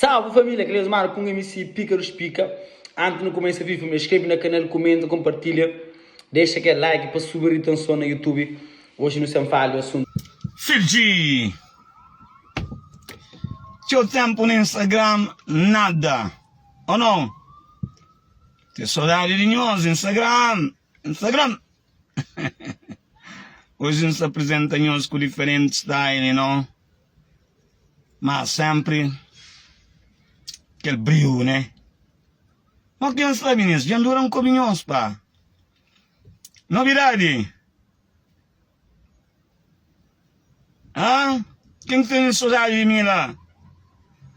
Salve família, aqueles mano com MC Pícaros Pica. Antes de começar a vídeo, me inscreve no canal, comenta, compartilha, deixa aquele like para subir a atenção no YouTube. Hoje não se fala o assunto. Filgi, teu tempo no Instagram, nada, ou não? Tem saudade de nós, Instagram. Hoje nos apresenta nós com diferentes styles, não? Mas sempre aquele brilho, né? Mas quem sabe nisso? Já duram com nós, pá. Novidade? Ah? Quem tem saudade de mim lá?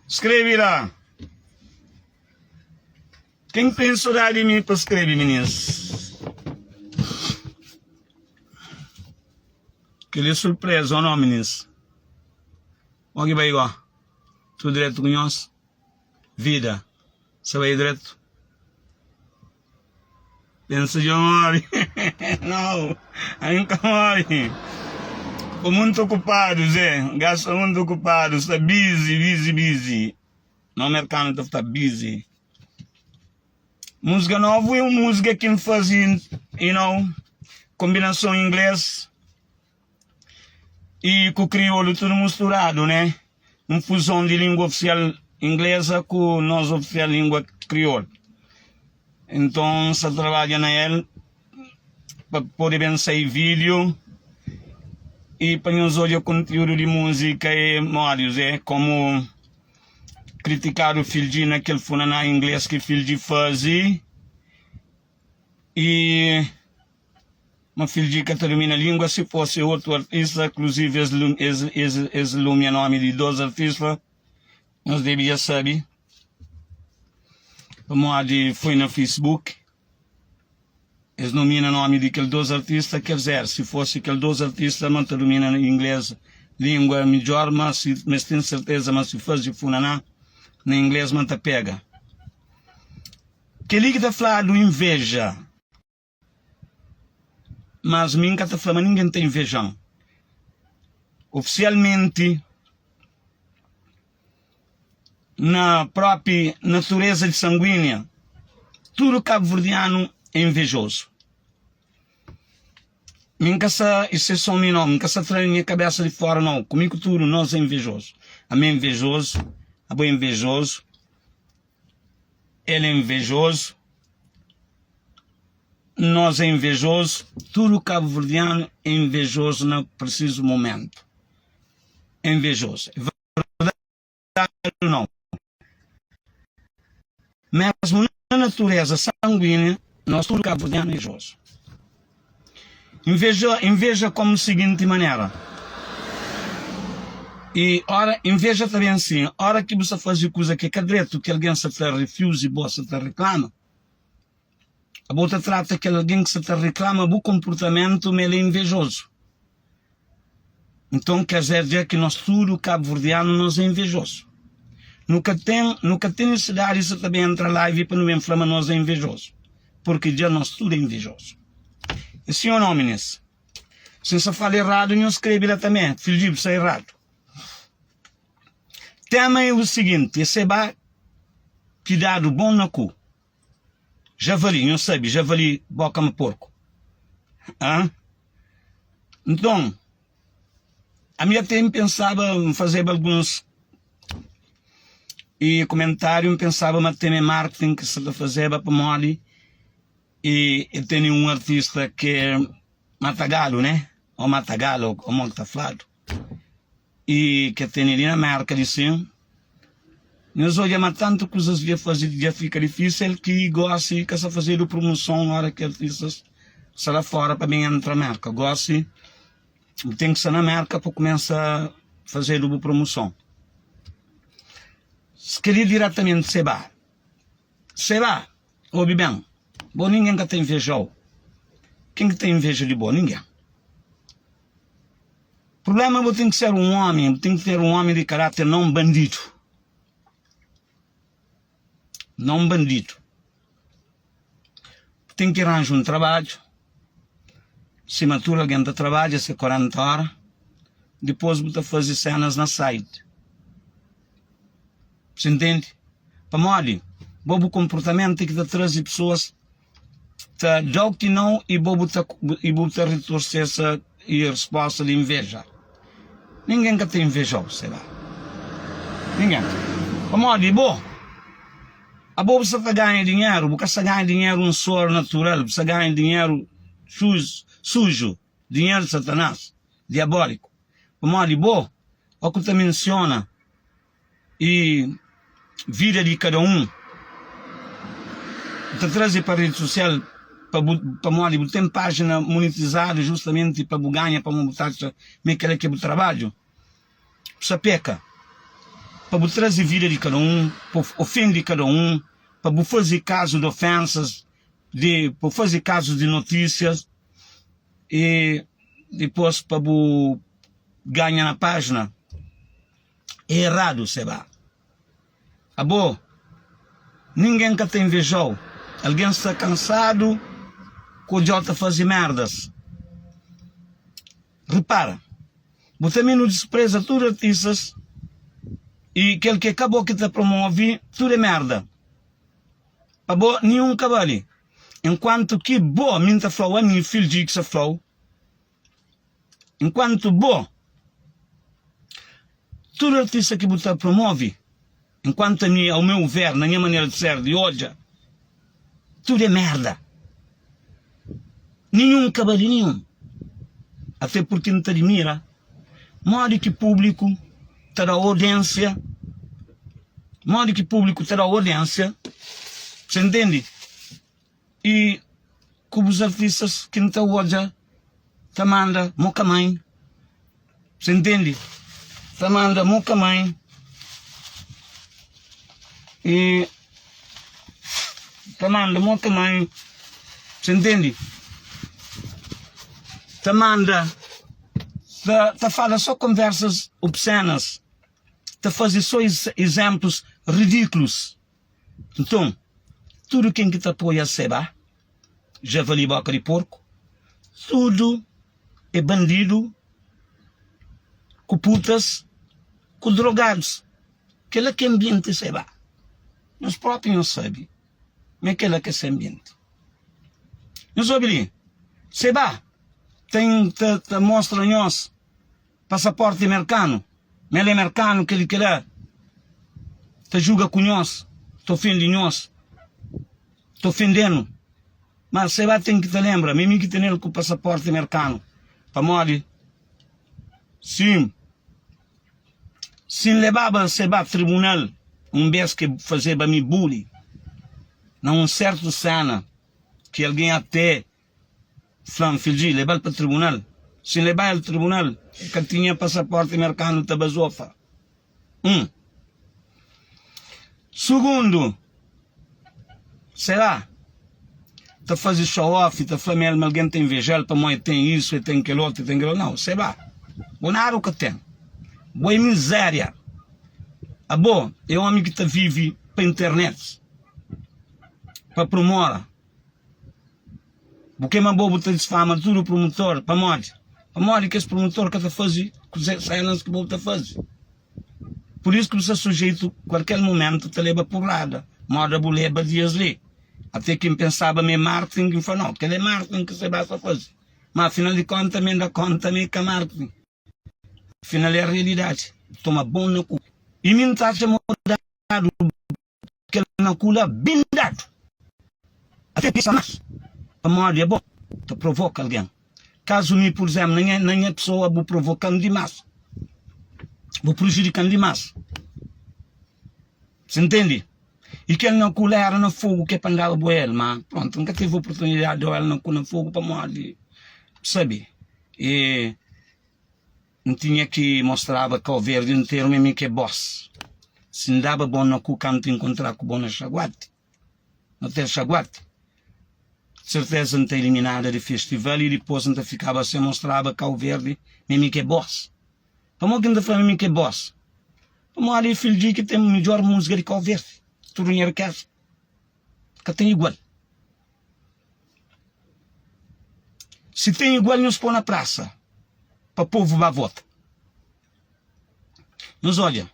Escreve lá. Quem tem saudade de mim para escrever, meninas? Aquele surpresa ou não, meninas? Olha que vai igual. Tudo direto com nós. Vida. Você vai direto? Pensa de amor. Não. Ainda morre. Estou muito ocupado, Zé. Gasto muito ocupado. Está busy. No mercado está busy. Música nova é uma música que faz, combinação em inglês e com o crioulo tudo misturado, né? Uma fusão de língua oficial inglesa com nossa oficial língua crioula. Então, se trabalha na ele para poder bem sair vídeo e para nós olhar o conteúdo de música e modos, como criticar o Filgi naquele funaná inglês que o Filgi fazia e uma Filgi que termina a língua. Se fosse outro artista, inclusive esse lumia nome de dois artistas, nós devíamos saber. Como foi no Facebook, eles nominam o nome de aqueles dois artistas, quer dizer, se fosse aqueles dois artistas, não termina em inglês, língua melhor, mas tenho certeza, mas se fosse de funaná, na inglês não te pega. Que liga está falando do inveja. Mas mim que está falando, ninguém tem inveja. Oficialmente, na própria natureza de sanguínea, tudo cabo-verdiano é invejoso. Mim que essa exceção minha não, mim que essa traz minha cabeça de fora não. Comigo tudo, nós é invejoso. A mim é invejoso. A boa é invejoso, ele é invejoso, nós é invejoso, tudo cabo-verdiano é invejoso no preciso momento. É invejoso. É verdade ou não? Mesmo na natureza sanguínea, nós tudo cabo-verdiano é invejoso. Inveja como da seguinte maneira. E ora, inveja também assim, hora que você faz coisa que é direito, que alguém se te refusa e você te reclama, a boa trata que alguém que se te reclama, o comportamento ele é invejoso. Então quer dizer que nós tudo cabo-verdiano nós é invejoso. Nunca tem necessidade de também entrar lá e para não inflamar nós é invejoso. Porque já nós tudo é invejoso. E sim ou não, meninas? Se você fala errado, não escreve lá também, filho de você é errado. Tema é o seguinte, receba cuidado bom no cu. Javali, não sabe, javali boca me porco. Ah? Então, a minha tempo pensava em fazer alguns comentários, pensava em ter marketing que se fazer para mole e tenho um artista que é Matagalo, né? Ou Matagalo, como está falado. E que tem ali na marca de sim. Nós olhamos tanto coisas que fazer, já fica difícil que gosta de fazer promoção na hora que artistas estão lá fora para bem entrar na marca. Gosta tem que ser na marca para começar a fazer a promoção. Se queria diretamente Seba, ouve bem, bom ninguém que tem inveja. Quem que tem inveja de bom? Ninguém. O problema é que tem que ser um homem, tem que ter um homem de caráter não bandido. Não bandido. Tem que arranjar um trabalho. Se matura alguém da trabalho, se 40 horas, depois você fazer cenas na site. Você entende? Para mole, bobo comportamento que traz pessoas tá já que não e bobo tá retorcer essa e resposta de inveja. Ninguém que tem inveja, sei lá. Ninguém. Para mole, bom. A bobo se ganha dinheiro, porque se ganha dinheiro um suor natural, se ganha dinheiro sujo, dinheiro de Satanás, diabólico. Para mole, bom. O que te menciona e vida de cada um te traz para a rede social para mole, tem página monetizada justamente para ganhar, para botar aquele que é o trabalho, para peca, para trazer vida de cada um, para ofender cada um, para fazer caso de ofensas, para fazer casos de notícias e depois para ganhar na página. É errado, seba. Abo, ninguém que te invejou. Alguém está cansado com o Jota fazer merdas. Repara, você também não despreza tudo artistas e aquele que acabou que te promove, tudo é merda. Abo, nenhum cabali. Enquanto que boa minta flow, a minha filha de que se flow. Enquanto boa, tudo artista que você promove, enquanto ao meu ver, na minha maneira de ser, de hoje, tudo é merda. Nenhum cabelo, nenhum. Até porque não te admira. Modo que público terá audiência. Modo que público terá audiência. Você entende? E como os artistas que não te hoje, te manda, moca mãe. Você entende? Te manda, moca mãe. E te manda, moca mãe. Você entende? Te manda, te fala só conversas obscenas, te faz só exemplos ridículos. Então, tudo quem que te apoia a seba, javali, boca de porco, tudo é bandido, com putas, com drogados. Aquele que ambiente seba. Nós próprios não sabemos, mas aquele que é ambiente. Não sabe, seba. Te mostra nós passaporte americano, mas é americano que ele quer, te julga com nós, te ofende nós, te ofendendo, mas você vai ter que te lembrar, mesmo que tenha com o passaporte americano, para morrer, sim, se levava você para tribunal, vez que fazia para mim bullying, não certo cena, que alguém até Flam Filgi, levar para o tribunal. Se levar ao tribunal, que tinha passaporte americano, tabazofa. Segundo, será? Te faz show-off, te fala mesmo, alguém tem inveja, para mãe tem isso, tem aquele outro, tem aquele outro. Não, será? Bonaro que tem. Boa miséria. Ah, bom, é um homem que te vive para a internet. Para promover. Porque é uma boa te desfama tudo o promotor, para morte. Para morte que esse promotor que te faz, que cenas que boa te faz. Por isso que você é sujeito, qualquer momento, te leva porrada. Moda boleba dias ali. Até quem pensava em marketing, que falou, não, que é marketing que você vai fazer. Mas afinal de contas, me dá conta que é marketing. Afinal é a realidade. Toma bom no cu. E me está mudado, que na cula bem dado. Até pensa mais. A morte é bom, te provoca alguém. Caso me, por exemplo, nem a pessoa vou provocando demais, vou prejudicando demais. Você entende? E que ele não colera no fogo que é para andar a ele, mas pronto, nunca tive a oportunidade de ele não colar no fogo para morrer, sabe? E não tinha que mostrar que o verde inteiro mesmo que é boss. Se não dava bom no cu, canto encontrar com bom na chaguate, não tem chaguate. Certeza não está eliminada de festival e depois não ficava sem mostrar que o verde mesmo que é boss. Para mim que não fala mesmo que é boss. Para mim ali filho de que tem melhor música de Cabo Verde. Tudo em casa. Que tem igual. Se tem igual, nos põe na praça. Para o povo vai votar. Mas olha,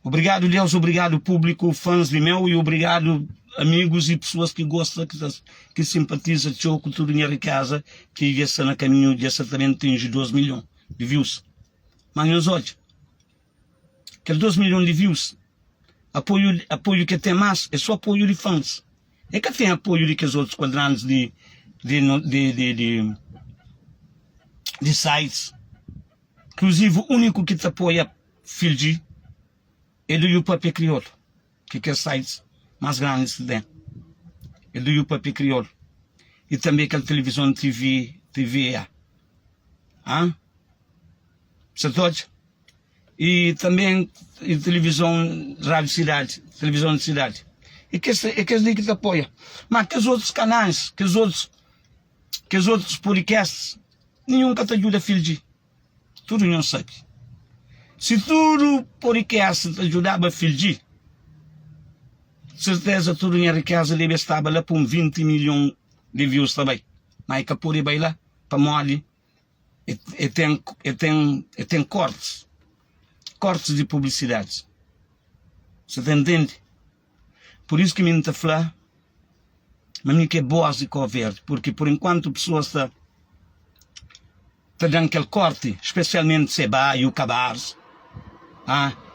Obrigado, Deus, obrigado, público, fãs de meu, e obrigado, amigos e pessoas que gostam, que simpatizam com o Tudo Dinheiro em Casa, que está no caminho de certamente atingir 2 milhões de views. Mas nos olhos, aqueles 2 milhões de views, apoio que tem mais, é só apoio de fãs. É que tem apoio de que os outros quadrantes de sites. Inclusive, o único que te apoia, Filgi, é do YouPapi Crioulo, que é sites mais grandes que tem. É do YouPapi Crioulo. E também aquela televisão TVA. Ah? Certo? E também a televisão Rádio Cidade, televisão de cidade. E que te apoia. Mas que os outros canais, que os outros podcasts, nenhum que te ajuda a Filgi. Tudo não sabe. Se tudo podcast te ajudava a Filgi, certeza tudo em riqueza deve estar lá por 20 milhões de views também. Mas que por aí lá, para mole, e tem cortes de publicidade. Você entende? Por isso que me está falando, mas que é boa de cor verde, porque por enquanto pessoas está dando aquele corte, especialmente Seba e o Cabares,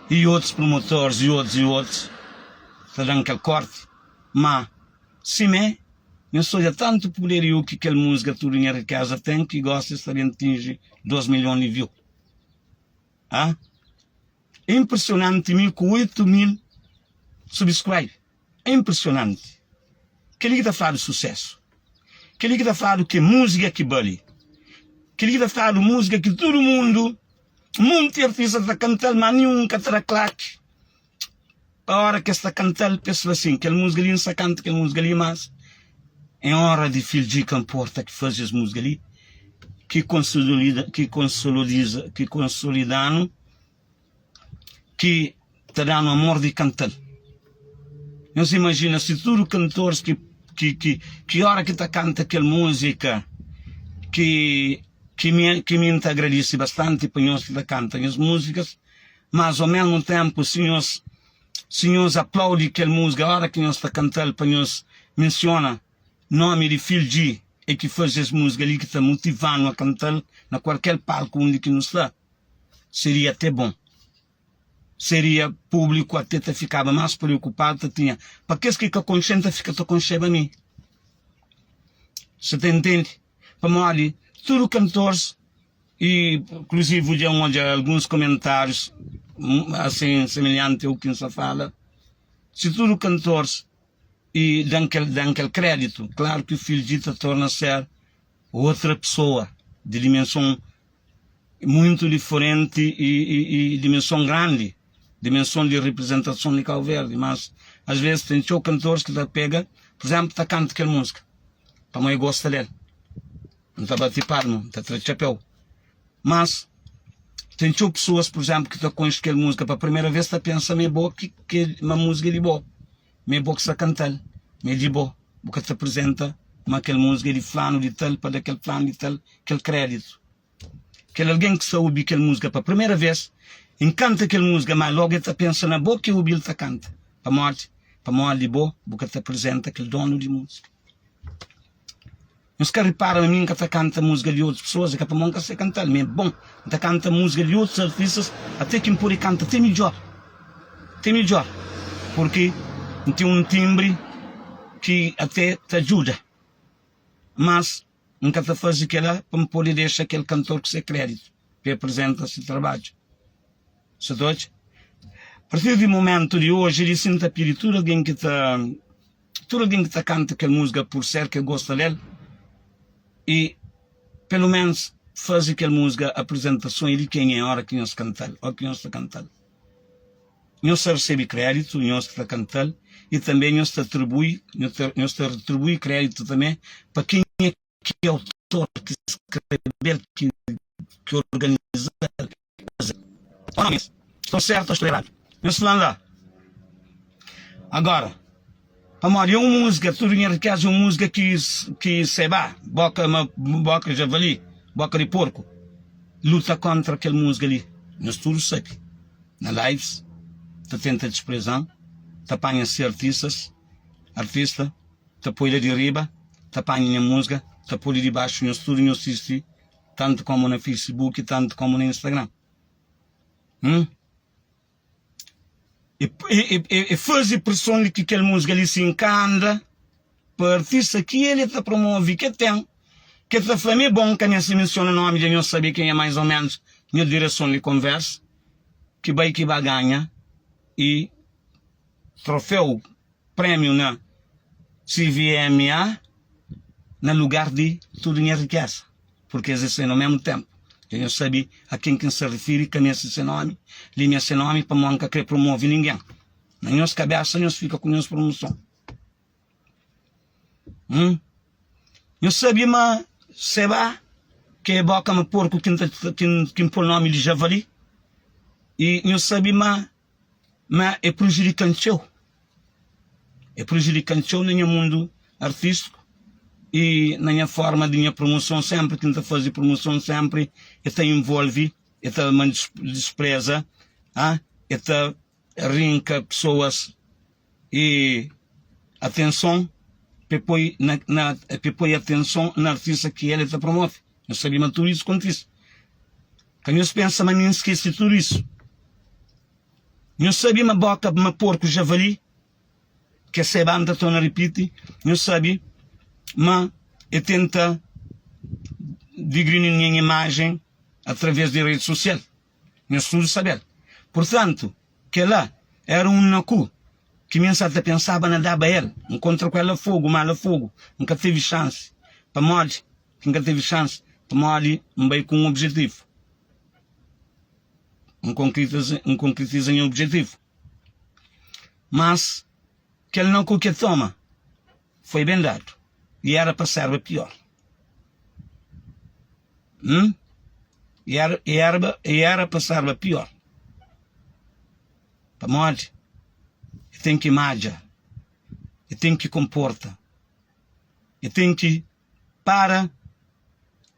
e outros promotores e outros, está dando aquele corte, mas se me não sou tanto poder eu que aquela música Tudo em Casa tem, que gosta de estar atingir 2 milhões de views. É impressionante, com 8 mil subscribers. É impressionante. Que ele está falando de sucesso. Que ele está falando que música que vale. Que ele está falando de música que todo mundo, muitos artistas está cantando, mas nenhum que está claque. A hora que está cantando, pensa assim, que a música ali não se canta, que a música ali mais. É hora de Filgi Camporta que faz as músicas ali, que consolidando, que está dando amor de cantar. Não se imagina se tudo cantores que hora que está canta aquela música que me agradece bastante para nós que está canta as músicas, mas ao mesmo tempo se nós aplaudem aquela música, a hora que nós está cantando para nós menciona nome de Filgi e que faz as músicas ali que está motivando a cantar na qualquer palco onde que nos está, seria até bom. Seria público até ficava mais preocupado, tinha. Para que a consciência fica tão consciente a mim? Você entende? Para morrer, tudo cantores, e inclusive já alguns comentários, assim, semelhante ao que se fala, se tudo cantores, e dão aquele crédito, claro que o Filgi torna a ser outra pessoa, de dimensão muito diferente e dimensão grande. Dimensão de representação de Cabo Verde, mas às vezes tem cantores que pega, por exemplo, está cantando aquela música, para mãe gosta dele, não está a bater palma, está a trazer chapéu, mas tem pessoas, por exemplo, que estão com aquela música para a primeira vez, está a pensar meio boa que uma música de boa, meio boa que está a cantar, meio de boa, porque te apresenta uma aquela música de fulano de tal, para daquele fulano de tal, aquele crédito, aquele alguém que está a ouvir aquela música para a primeira vez, encanta aquela música, mas logo está pensando na boa que o Bill está canta. Para morte de boa, porque te apresenta aquele dono de música. Não se repara a mim que está canta música de outras pessoas, é que para mim que se cantar, mas é bom, está canta música de outros artistas, até que me pode cantar, até melhor. Porque tem um timbre que até te ajuda. Mas nunca te faz aquela para me poder deixar aquele cantor que se crédito, que apresenta esse trabalho. A partir do momento de hoje, ele sinta a pedir tudo alguém que está canta aquela música por ser que gosta dele, e pelo menos faz aquela música, a apresentação de quem é a hora que nós cantamos, ou que nós está cantando. Nós recebe crédito, nós está cantando, e também nós retribui crédito também para quem é que é o autor, que escreveu, que organiza. Estou certo ou estou errado? Nós falamos lá. Agora, amor, é uma música, tudo em riqueza, uma música que se vai, boca de javali, boca de porco, luta contra aquela música ali. Nós tudo sabemos. Na lives, te tenta desprezar, te apanha-se artista, te põe de riba, te apanha a música, te põe de baixo no estúdio, no assiste, tanto como no Facebook, tanto como no Instagram. E faz impressão de que aquela música ali se encanta para artista que ele te promove, que tem, que te fala, é bom que se menciona o nome de não saber quem é mais ou menos na direção de conversa, que vai ganhar e troféu, prêmio na CVMA, no lugar de tudo em riqueza, porque existe no mesmo tempo. Eu não sabia a quem se refere, que esse nome, linha esse nome, para nunca querer promover ninguém. Na nossa cabeça, nós fica com nossa promoção. Eu sabia, mas, seba, que é boca, mas porco, que põe o nome de javali, e eu sabia, mas é prejudicante. É prejudicante no meu mundo artístico e na minha forma de minha promoção sempre, tenta fazer promoção sempre, e te envolve, e te despreza, e te rinca pessoas e atenção, põe atenção na artista que ele te promove. Eu sabia mas tudo isso quanto isso. Quando eu penso, mas não esqueci tudo isso. Eu sabia uma boca, uma porco javali, que essa banda estou a repetir, eu sabia, mas eu tento digrir minha imagem através de rede social. Eu estudo saber. Portanto, que lá era um nacu que me até pensava na dar a ele, encontra com ela fogo, mal fogo, nunca teve chance, para morrer, nunca teve chance, para morrer, bem com um objetivo. Concretiza em objetivo. Mas, que ele não que toma, foi bem dado. E era para ser pior. E era para ser pior. Para morrer, e tem que imagem, e tem que comporta, e tem que para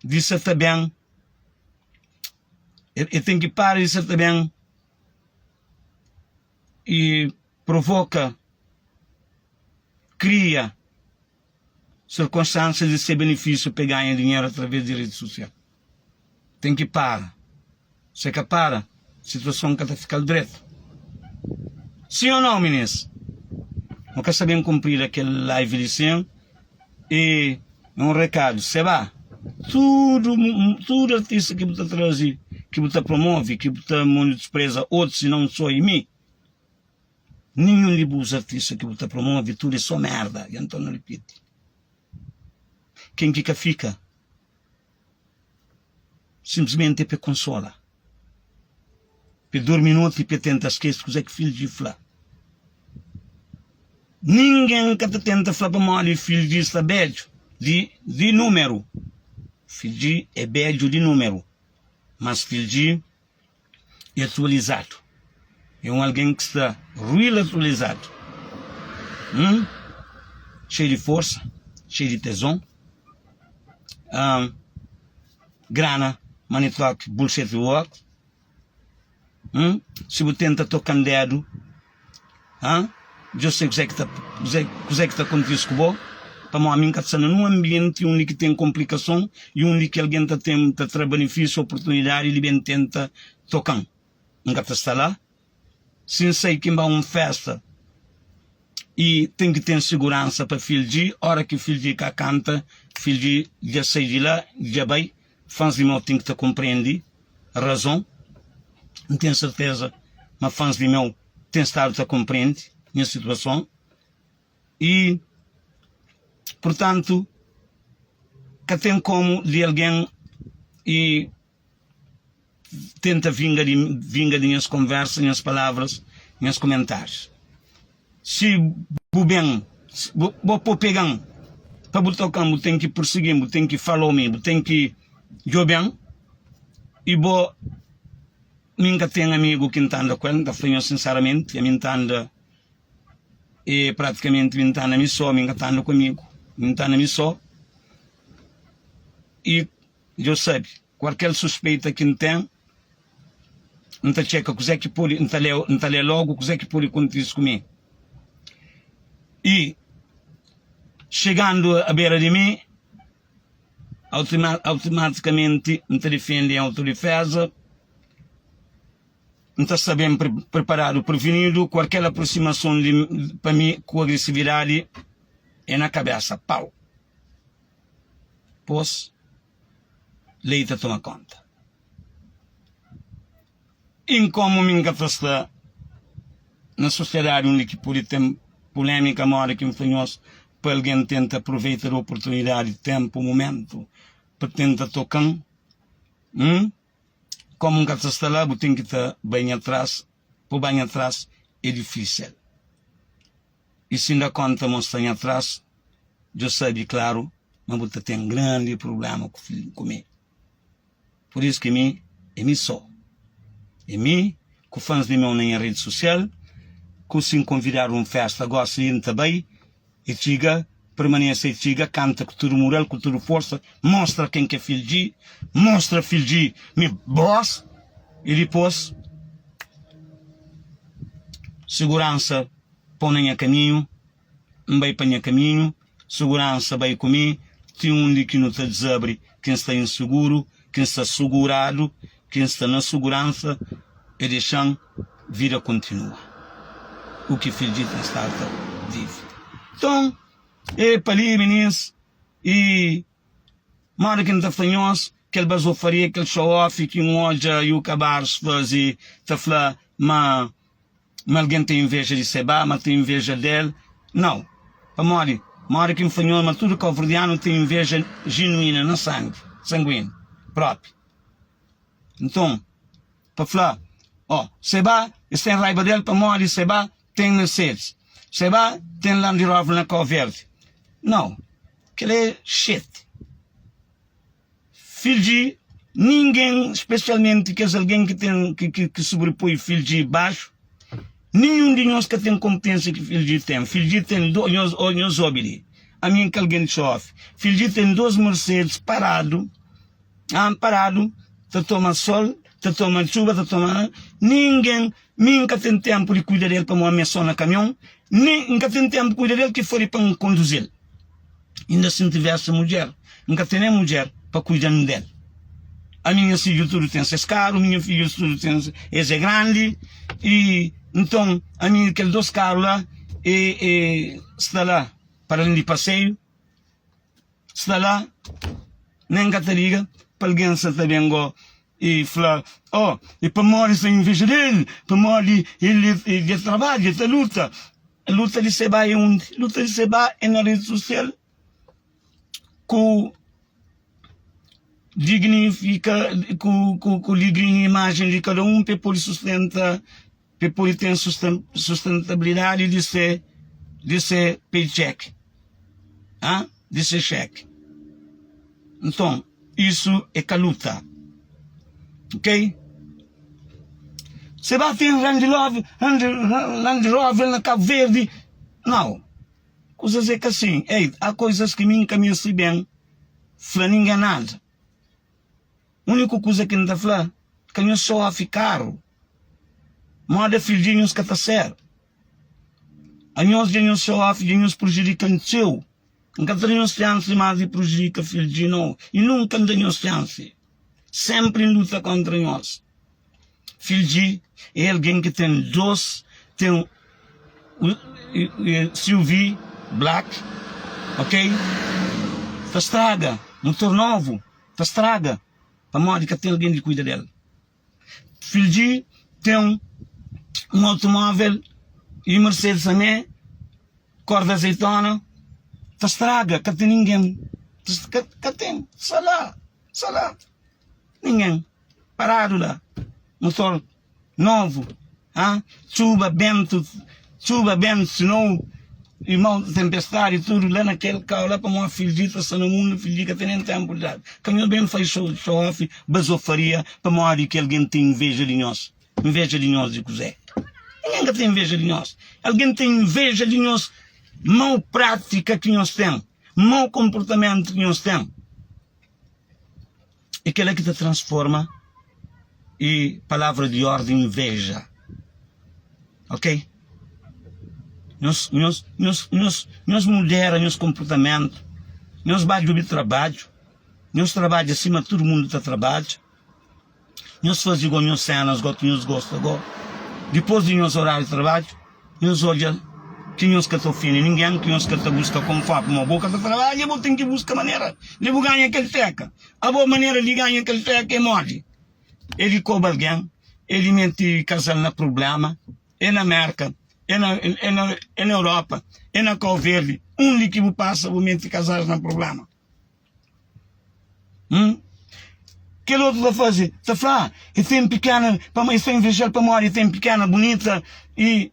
de ser também, e tem que para de ser também, e provoca, cria circunstâncias de ser benefício para ganhar dinheiro através de rede social. Tem que parar. Se que para, a situação que está ficando direto. Sim ou não, meninas? Nunca sabemos cumprir aquele live de sim. E um recado, se vai. Tudo artista que você traz, que você promove, que você despreza outros e não só em mim. Nenhum de os artistas que você promove, tudo é só merda. E então não repite. Quem que fica? Simplesmente para consolar. Para 2 minutos e para tentar esquecer o que é que filho de falar. Ninguém que te tenta falar para mal, filho de está beijo de número. Filho de é beijo de número. Mas filho de é atualizado. É alguém que está real atualizado. Cheio de força, cheio de tesão. Grana, money talk, bullshit work. Se você tenta tocar dedo, eu sei o que é que está acontecendo com você, para mim que está num ambiente onde que tem complicação e onde que alguém tem benefício, oportunidade e ele tenta tocar. Nunca está lá. Se sei que vai uma festa e tem que ter segurança para filho de, hora que filho de cá canta, filho de já sai de lá, já vai, fãs de meu tem que te compreender a razão. Não tenho certeza, mas fãs de meu têm estado a compreender a minha situação. E, portanto, que tem como de alguém e tenta vingar de minhas conversas, minhas palavras, minhas comentários. Se o bem, vou pegar, para botar campo, tem que prosseguir, tem que falar comigo, tem que jogar e vou. Nunca tenho amigo que entenda com ele, falando sinceramente, me entenda e praticamente me entenda a mim só, me entenda comigo, me entenda a mim só. E eu sei, qualquer suspeita que tem, Não checa o que pode, não lê logo o que pode acontecer comigo. E, chegando à beira de mim, automaticamente, não defende a autodefesa, não está sabendo preparado, prevenido, qualquer aproximação para mim com agressividade é na cabeça, pau. Pois, leite toma conta. Em como me encataste na sociedade onde pode ter polêmica, mora que nós, para alguém tenta aproveitar a oportunidade, tempo, momento, para tentar tocar, como encataste lá, tem que estar bem atrás, por bem atrás é difícil. E se ainda conta mostrar atrás, eu sei, claro, mas você tem um grande problema comigo. Por isso que me só. E mim, com fãs de meu na rede social, que se convidar uma festa, gosta de ir também, e chega, permanece e chega, canta com tudo moral, com tudo força, mostra quem que é filho de, mostra filho de, me boss, e depois, segurança, põe a caminho, vai para a caminho, segurança vai comigo, tem um de que não está desabre, quem está inseguro, quem está segurado, quem está na segurança, e deixando, vida continua. O que filho de está vive. Então, é para ali, meninos, e mara que não está fanhoso, que ele basou faria, que ele show off, que um hoje e o acabar se fazer, está falando, mas alguém tem inveja de Seba, mas tem inveja dele. Não, para mora que um fanhoso, mas tudo calverdiano tem inveja genuína, no sangue, sanguíneo, próprio. Então, para falar, Seba, está em raiva dele, para mora, Seba tem Mercedes. Seba tem Land Rover na cor verde. Não, aquele é shit. Filho de ninguém, especialmente que é alguém que sobrepõe filho de baixo, nenhum de nós que tem competência que filho de tem. Filho de tem dois obedi. A mim que alguém sofre. Filho de tem 2 Mercedes parado, tá toma sol, tá toma chuva, tá toma... Ninguém, nunca tem tempo de cuidar dele para uma missão na caminhão, nunca tem tempo de cuidar dele que for para conduzir. Ainda se não tivesse mulher, nunca tem nem mulher para cuidar dele. A minha filha tudo tem esse carro, minha filha tudo tem esse grande, e então a minha aqueles 2 carros lá, está lá para ir de passeio, está lá, nem catariga, para alguém se também e falar, e para morrer sem inveja dele, para morrer ele trabalha, ele luta. A luta de Seba é onde? A luta de Seba é na rede social, que dignifica, que liga a imagem de cada um, para poder sustentar, para poder ter sustentabilidade de ser paycheck, de ser cheque. Então, isso é que a luta. Ok? Seba tem Land Rover na Cabo Verde. Não. Coisas é que assim. Há coisas que me encaminham-se bem. Falando ninguém nada. A única coisa que não está falando é que eu só a ficar. Moda filhinhos que está certo. A nós só a filhinhos prejudicam seu. Nunca tenho chance mais de prejudicar filho de não. E nunca tenho chance. Sempre em luta contra nós. Filho de é alguém que tem SUV black, ok? Tá estraga, motor novo, tá estraga. Para modo que tem alguém que cuida dele. Filho de tem um automóvel e Mercedes também, cor de azeitona, tá estraga, que tem ninguém. Que tem, só lá. Ninguém. Parado lá. Motor novo. Chuva, vento, snow, e mal tempestade e tudo lá naquele carro lá para uma filhita, se no mundo, filhita tem nem tempo de dar. Caminhão bem faz show-off, basofaria, para modo que alguém tem inveja de nós. Inveja de nós de Cusé. Ninguém que tem inveja de nós. Alguém tem inveja de nós. Mau prática que nós temos. Mau comportamento que nós temos. E aquela que te transforma e palavra de ordem veja. Ok? Nós moderamos nosso comportamento, nós baixamos o trabalho, nós trabalhamos acima de todo mundo está trabalho, nós fazemos as cenas, nós gostamos, depois do nosso horário de trabalho, nós olhamos que nós que estamos fino ninguém, que nós que estamos buscando conforme uma boca de trabalho, eu tenho que buscar maneira de ganhar aquele teca. A boa maneira de ganhar aquele teca é morre. Ele cobra alguém, ele mente casal na problema, é na América, é na Europa, é na Calverde, onde que passa o mente casal na problema. Que outro vai fazer? Está a falar, e tem pequena, para mim, tem invejar para morrer, tem pequena, bonita, e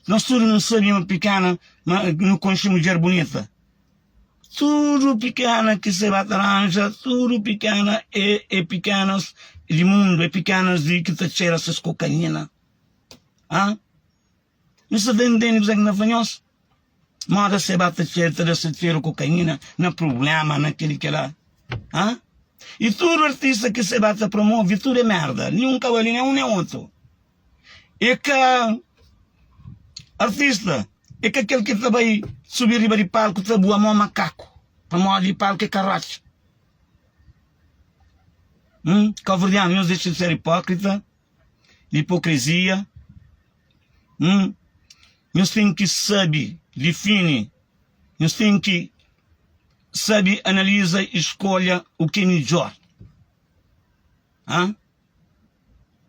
nós tudo não sabíamos pequena, mas não conhecemos mulher bonita. Tudo pequena que se bate laranja, tudo pequena é pequenas de mundo, é pequenas de que te cheira essas cocaína. Ah? Não se vendendo que não fanhos? Moda se bate cheira cocaína, não problema, naquele que lá. Ah? E tudo artista que se bate promove, tudo é merda. Nenhum cavalo, nem um nem outro. É que artista, é que aquele que estava aí subir riba de palco, está boa mão macaco. Para mão de palco é carracho. Calverdiano, nós deixamos de ser hipócrita, de hipocrisia. Nós temos que saber, define, nós temos que saber, analisa e escolha o que é melhor.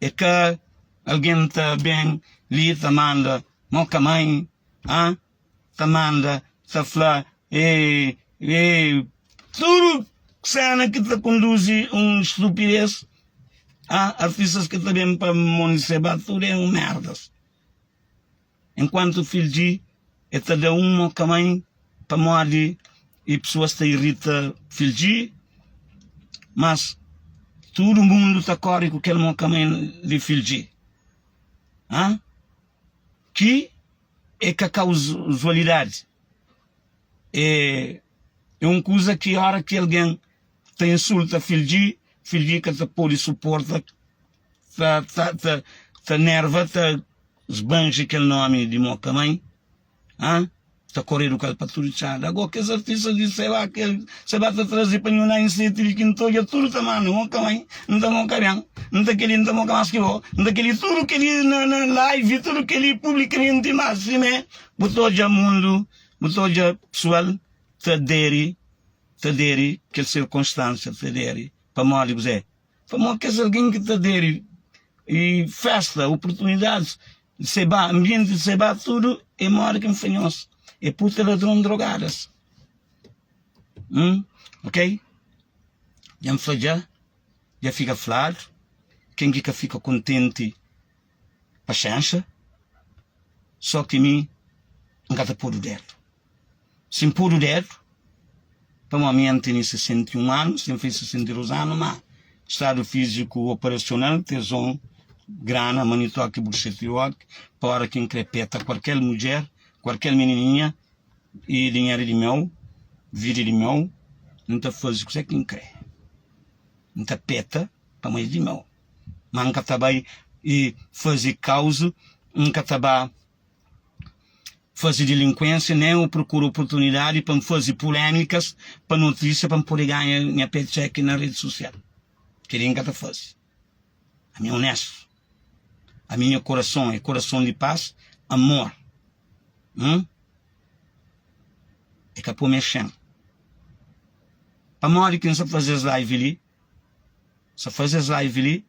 É que alguém está bem, ali está manda, moca mãe, está manda, está fala, tudo cena que te conduz a estupidez. Artistas que também para municipal, tudo é um merdas. Enquanto o filho de é cada uma mãe para morrer e pessoas te irrita filho de, mas todo mundo está correndo com aquele mãe de filho de. Que é que a causalidade. É uma coisa que a hora que alguém te insulta filho de que te pode suporta, te nerva, te esbanja aquele nome de moca mãe, está correr o cara para tudo chado. Agora que os artistas dizem, sei lá, que se bate atrás e panho na iniciativa que não estou, tudo está mano, moca mãe, não está moca bem, não está aquele, não está moca mais que vou, não está aquele, tudo que ele na live, tudo que ele publicamente máximo, botou já mundo, botou já pessoal, te adere, que circunstância te adere, para morrer, José. Para morrer que alguém que te adere, e festa, oportunidades, seba, ambiente de seba, tudo é maior que um fanhoso. É puta ladrão de drogadas. Ok? Já me falha, já fica falado. Quem que fica contente, paciência. Só que mim, nunca te pôr o dedo. Sem pôr o dedo, para uma minha tem 61 anos, tem feito 62 anos, mas estado físico operacional, tesão, grana, manitoque, bursetiroque, para quem crepeta qualquer mulher, qualquer menininha, e dinheiro de meu, vida de meu, não está fazendo o que quem crê. Não está peta, para mais de meu. Mas nunca está e fazer causa, nunca está fazer delinquência, nem eu procuro oportunidade para fazer polêmicas, para notícia, para poder ganhar minha paycheck na rede social. Que ninguém está fazendo. A minha honesto. A minha coração é coração de paz, amor. É que por mexer. Para morrer que não sabe fazer as lives ali, só fazer as lives ali,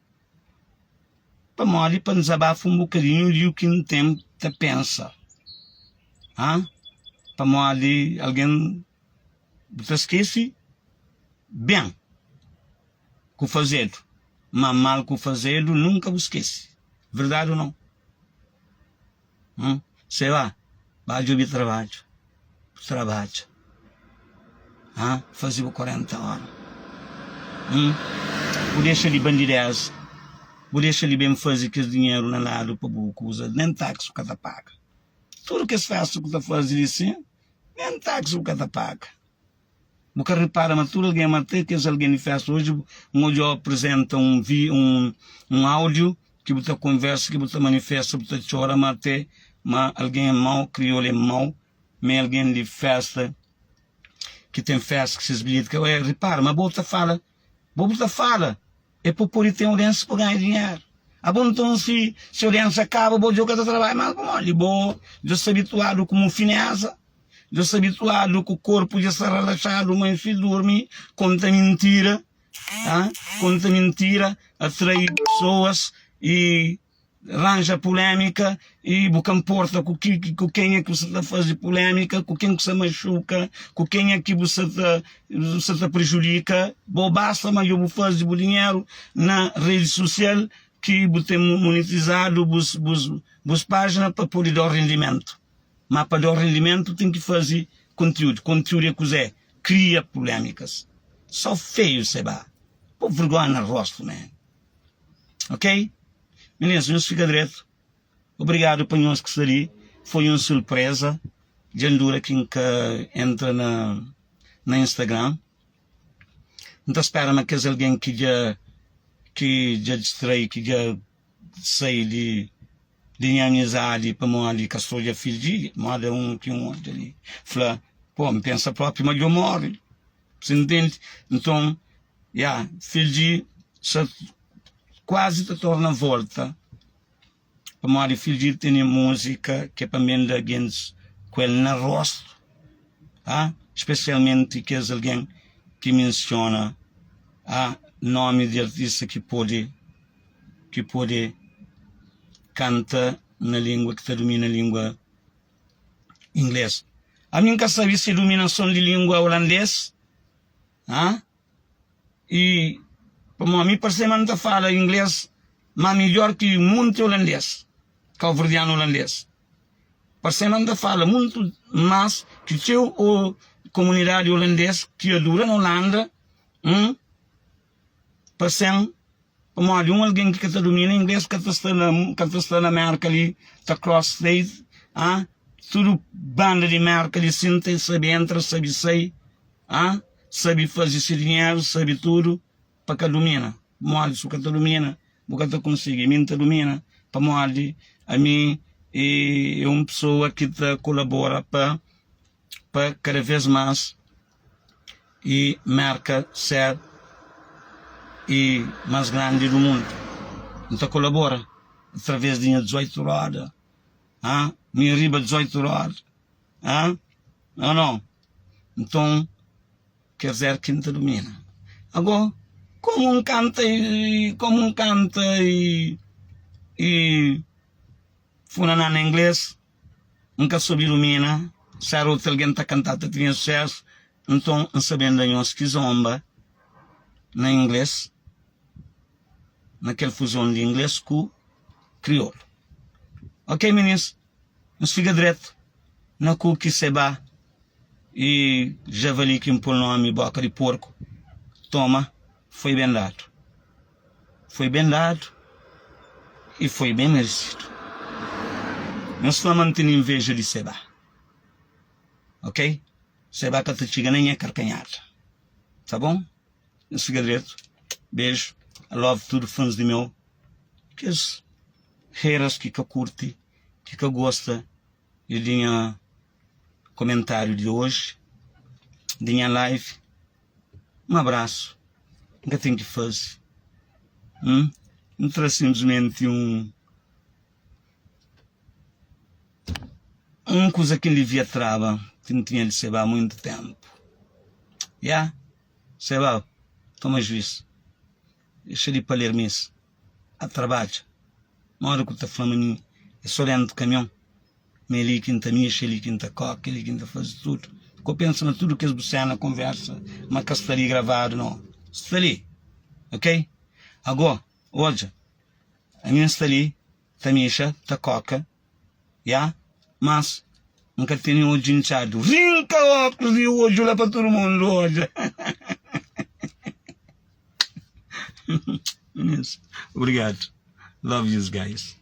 para morrer para desabafar um bocadinho de o que não tem te pensa. Para morrer alguém te esquece bem com fazer, mas mal com fazer nunca o esquece. Verdade ou não? Sei lá, vai de trabalho, fazer 40 horas. Por deixar de bandidez, por deixar de bem fazer que dinheiro na lado para boca usa, nem táxi o que paga. Tudo que se faz o que está fazendo assim, nem táxi o que paga. Porque repara, mas tudo alguém até que alguém faz hoje, onde apresenta um áudio que você conversa, que você manifesta, você chora, mas alguém é mau, criou ele mau, mas alguém de festa, que tem festa, que se esbilha, que repara, mas você fala, é para pôr ter audiência para ganhar dinheiro. Então, se a audiência acaba, vou jogar de trabalho, mas olha, já estou habituado como fineza, já estou habituado com o corpo já está relaxado, mas se dormir, conta mentira, atrai pessoas e arranja polêmica e boca importa com quem é que você está fazendo polêmica, com quem que você machuca, com quem é que você está prejudica. Basta, mas eu vou fazer o dinheiro na rede social que vou ter monetizado as páginas para poder dar rendimento. Mas para dar rendimento tem que fazer conteúdo. Conteúdo é coisa, cria polêmicas. Só feio, seba. Pô, vergonha no rosto, man. Ok? Meninas, não se fica direto. Obrigado para nós que ali. Foi uma surpresa. De Andura quem que entra na Instagram. Então espera-me que é alguém que já distrai, que já sai de minha amizade para mim ali, que a sua filha de moda que outro ali. Fala, pô, me pensa próprio, mas eu moro. Você entende? Então, filho de quase te torna volta. Para mim ali, filho de tem música que é para mim da gente com ele na rosto. Especialmente que é alguém que menciona nome de artista que pode canta na língua que domina a língua inglês. A mim nunca sabia se dominação de língua holandês, e para mim parece que não fala inglês, mas melhor que muito holandês, calverdiano holandês. Parece que não fala muito mais que a comunidade holandesa que dura na Holanda, parece que alguém que domina inglês, que está na América ali, está cross state, tudo banda de América ali, sabe entra, sabe sair, sabe fazer esse dinheiro, sabe tudo, para que domina. Moali, se que domina, porque tu consegue, mim te domina, para moali, a mim é uma pessoa que colabora para cada vez mais e marca ser e mais grande do mundo. Então colabora através de 18 horas, minha riba 18 horas, não. Então quer dizer que não te domina. Agora, como um canta e funaná em inglês, nunca soube domina, se a outra alguém está cantando tinha sucesso, então não sabendo nós que zomba na inglês, naquela fusão de inglês com crioulo. Ok, meninos? Nos fica direto na cu que se bá e javali que impõe nome boca de porco. Toma, foi bem dado. Foi bem dado e foi bem merecido. Não se mantém inveja de Seba. Ok? Seba que te chega nem é carcanhada. Tá bom? Nos fica direto. Beijo. I love tudo fãs de meu. Que as reiras que curte, que gosta e dinha comentário de hoje, dinha live. Um abraço. Nunca tenho que fazer. Não traz simplesmente coisa que ele via trava, que não tinha de ser há muito tempo. Seba, toma juízo. Deixa de paler-me isso. A trabalho. Uma hora que eu estou falando, é só dentro do caminhão. Me ali quinta mixa, ali quinta coca, ali quinta faz tudo. Eu penso na tudo que as você na conversa, mas que está ali gravado, não. Está ali. Ok? Agora, hoje, a minha está ali, está mixa, está coca, mas nunca tenho hoje inchado. Rinca óculos e hoje lá para todo mundo hoje. Obrigado. Love you guys.